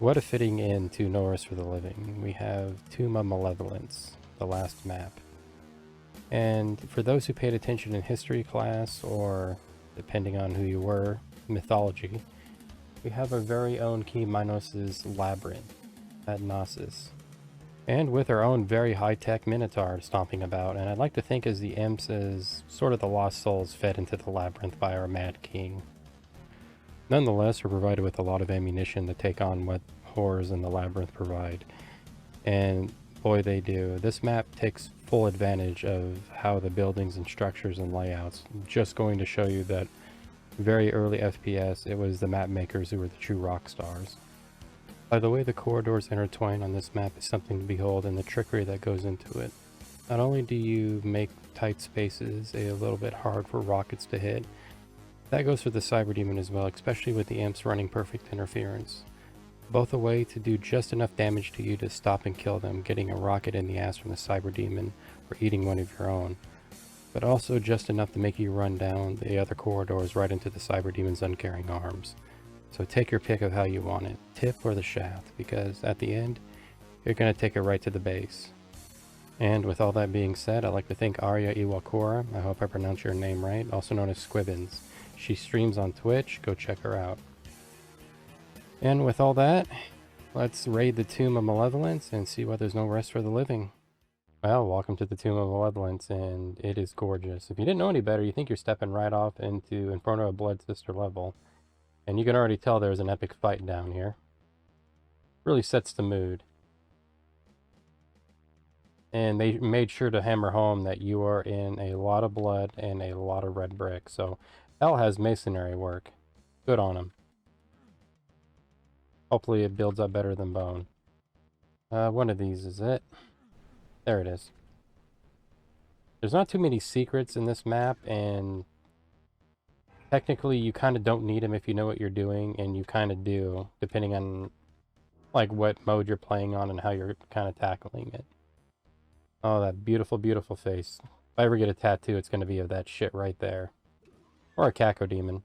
What a fitting end to No Rest for the Living. We have Tomb of Malevolence, the last map. And for those who paid attention in history class, or depending on who you were, mythology, we have our very own King Minos' labyrinth at Knossos. And with our own very high-tech Minotaur stomping about, and I'd like to think as the imps as sort of the lost souls fed into the labyrinth by our Mad King. Nonetheless, we're provided with a lot of ammunition to take on what horrors in the labyrinth provide. And boy they do. This map takes full advantage of how the buildings and structures and layouts. Just going to show you that very early FPS, it was the map makers who were the true rock stars. By the way the corridors intertwine on this map is something to behold, and the trickery that goes into it. Not only do you make tight spaces a little bit hard for rockets to hit, that goes for the Cyber Demon as well, especially with the imps running perfect interference. Both a way to do just enough damage to you to stop and kill them, getting a rocket in the ass from the Cyber Demon or eating one of your own, but also just enough to make you run down the other corridors right into the Cyber Demon's uncaring arms. So take your pick of how you want it, tip or the shaft, because at the end, you're going to take it right to the base. And with all that being said, I'd like to thank Arya Iwakura, I hope I pronounced your name right, also known as Squibbins. She streams on Twitch, go check her out. And with all that, let's raid the Tomb of Malevolence and see why there's no rest for the living. Well, welcome to the Tomb of Malevolence, and it is gorgeous. If you didn't know any better, you think you're stepping right off into Inferno of Blood Sister level. And you can already tell there's an epic fight down here. Really sets the mood. And they made sure to hammer home that you are in a lot of blood and a lot of red brick. So Hell has masonry work. Good on him. Hopefully it builds up better than bone. One of these is it. There it is. There's not too many secrets in this map, and technically you kind of don't need them if you know what you're doing, and you kind of do, depending on like what mode you're playing on and how you're kind of tackling it. Oh, that beautiful, beautiful face. If I ever get a tattoo, it's going to be of that shit right there. Or a Cacodemon.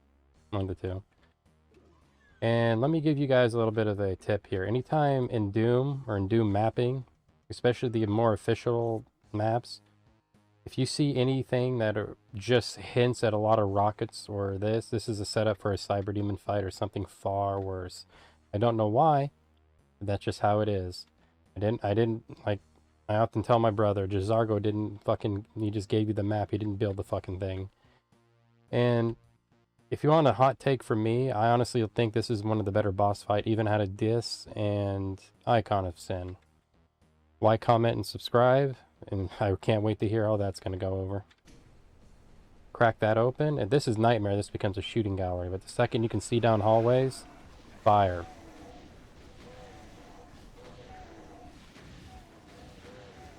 One of the two. And let me give you guys a little bit of a tip here. Anytime in Doom, or in Doom mapping, especially the more official maps, if you see anything that just hints at a lot of rockets or this is a setup for a Cyber Demon fight or something far worse. I don't know why, but that's just how it is. I often tell my brother, Jazargo didn't fucking, he just gave you the map, he didn't build the fucking thing. And if you want a hot take from me, I honestly think this is one of the better boss fight, even out of Dis and Icon of Sin. Like, comment, and subscribe, and I can't wait to hear how that's going to go over. Crack that open, and this is Nightmare, this becomes a shooting gallery, but the second you can see down hallways, fire.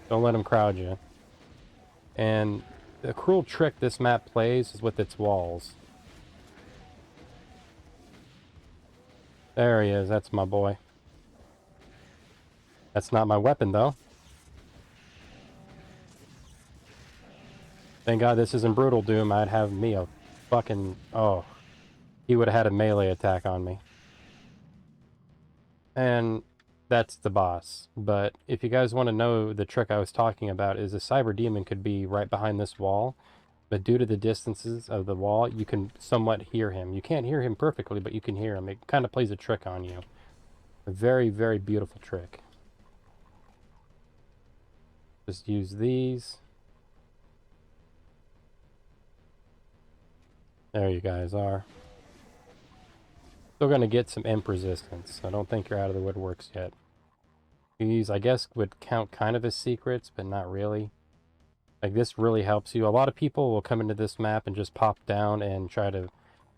Don't let them crowd you. And the cruel trick this map plays is with its walls. There he is, that's my boy. That's not my weapon, though. Thank God this isn't Brutal Doom. I'd have me a fucking... Oh. He would have had a melee attack on me. And that's the boss. But if you guys want to know the trick I was talking about, is a Cyber Demon could be right behind this wall. But due to the distances of the wall, you can somewhat hear him. You can't hear him perfectly, but you can hear him. It kind of plays a trick on you. A very, very beautiful trick. Just use these. There you guys are. Still going to get some imp resistance. I don't think you're out of the woodworks yet. These, I guess, would count kind of as secrets, but not really. Like, this really helps you. A lot of people will come into this map and just pop down and try to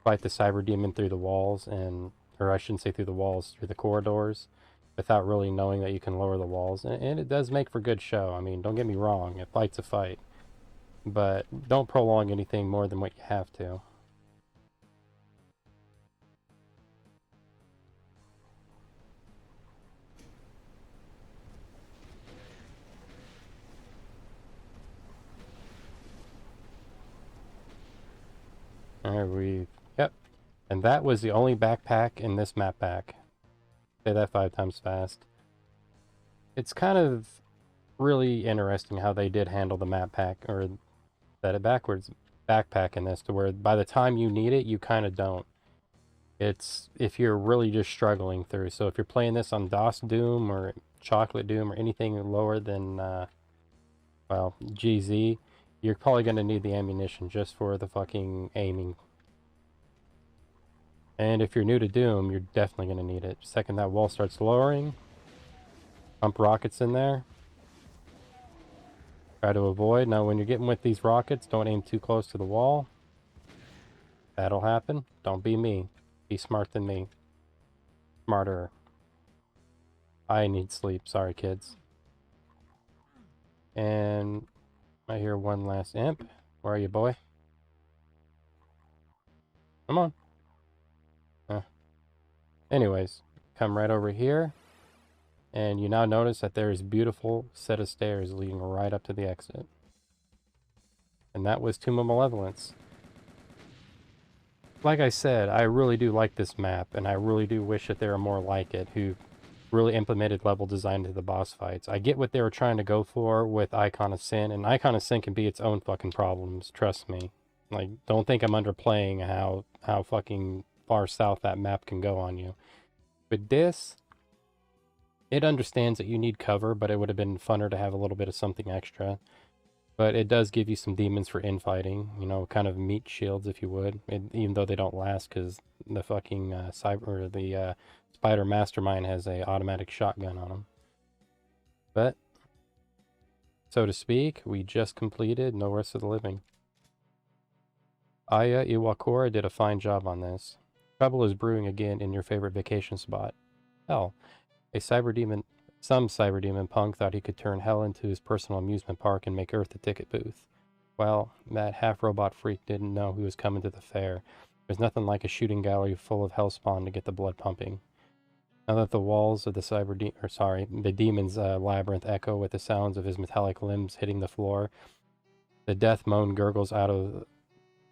fight the Cyber Demon through the walls, or I shouldn't say through the walls, through the corridors, without really knowing that you can lower the walls. And it does make for good show. I mean, don't get me wrong, a fight's a fight. But don't prolong anything more than what you have to. Yep. And that was the only backpack in this map pack. Say that 5 times fast. It's kind of really interesting how they did handle the map pack, or set it backwards, backpack in this, to where by the time you need it, you kind of don't. It's if you're really just struggling through. So if you're playing this on DOS Doom or Chocolate Doom or anything lower than, well, GZ, you're probably going to need the ammunition just for the fucking aiming. And if you're new to Doom, you're definitely going to need it. Second that wall starts lowering, pump rockets in there. Try to avoid. Now when you're getting with these rockets, don't aim too close to the wall. That'll happen. Don't be me. Be smart than me. Smarter. I need sleep. Sorry, kids. And I hear one last imp. Where are you, boy? Come on. Anyways, come right over here. And you now notice that there is a beautiful set of stairs leading right up to the exit. And that was Tomb of Malevolence. Like I said, I really do like this map, and I really do wish that there were more like it who really implemented level design to the boss fights. I get what they were trying to go for with Icon of Sin, and Icon of Sin can be its own fucking problems, trust me. Like, don't think I'm underplaying how fucking far south that map can go on you. With this, it understands that you need cover, but it would have been funner to have a little bit of something extra. But it does give you some demons for infighting, you know, kind of meat shields, if you would. Even though they don't last, because the fucking Spider Mastermind has a automatic shotgun on him. But, so to speak, we just completed No Rest for the Living. Aya Iwakura did a fine job on this. Trouble is brewing again in your favorite vacation spot. Hell, some cyber demon punk thought he could turn hell into his personal amusement park and make Earth a ticket booth. Well, that half-robot freak didn't know who was coming to the fair. There's nothing like a shooting gallery full of hellspawn to get the blood pumping. Now that the walls of the demon's labyrinth echo with the sounds of his metallic limbs hitting the floor, the death moan gurgles out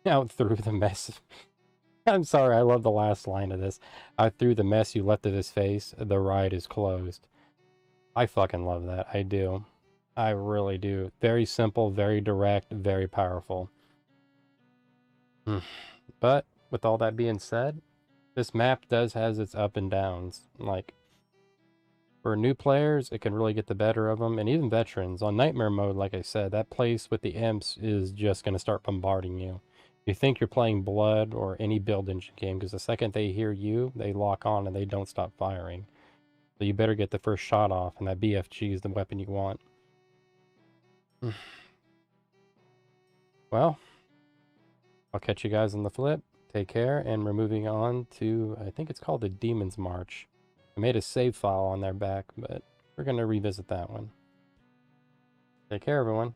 through the mess. I'm sorry, I love the last line of this. Out through the mess you left of his face, the ride is closed. I fucking love that. I do. I really do. Very simple, very direct, very powerful. But, with all that being said, this map does has its up and downs. Like, for new players, it can really get the better of them, and even veterans. On Nightmare mode, like I said, that place with the imps is just going to start bombarding you. You think you're playing Blood or any build engine game, because the second they hear you, they lock on and they don't stop firing. So you better get the first shot off, and that BFG is the weapon you want. Well, I'll catch you guys on the flip. Take care, and we're moving on to, I think it's called the Demon's March. I made a save file on their back, but we're going to revisit that one. Take care, everyone.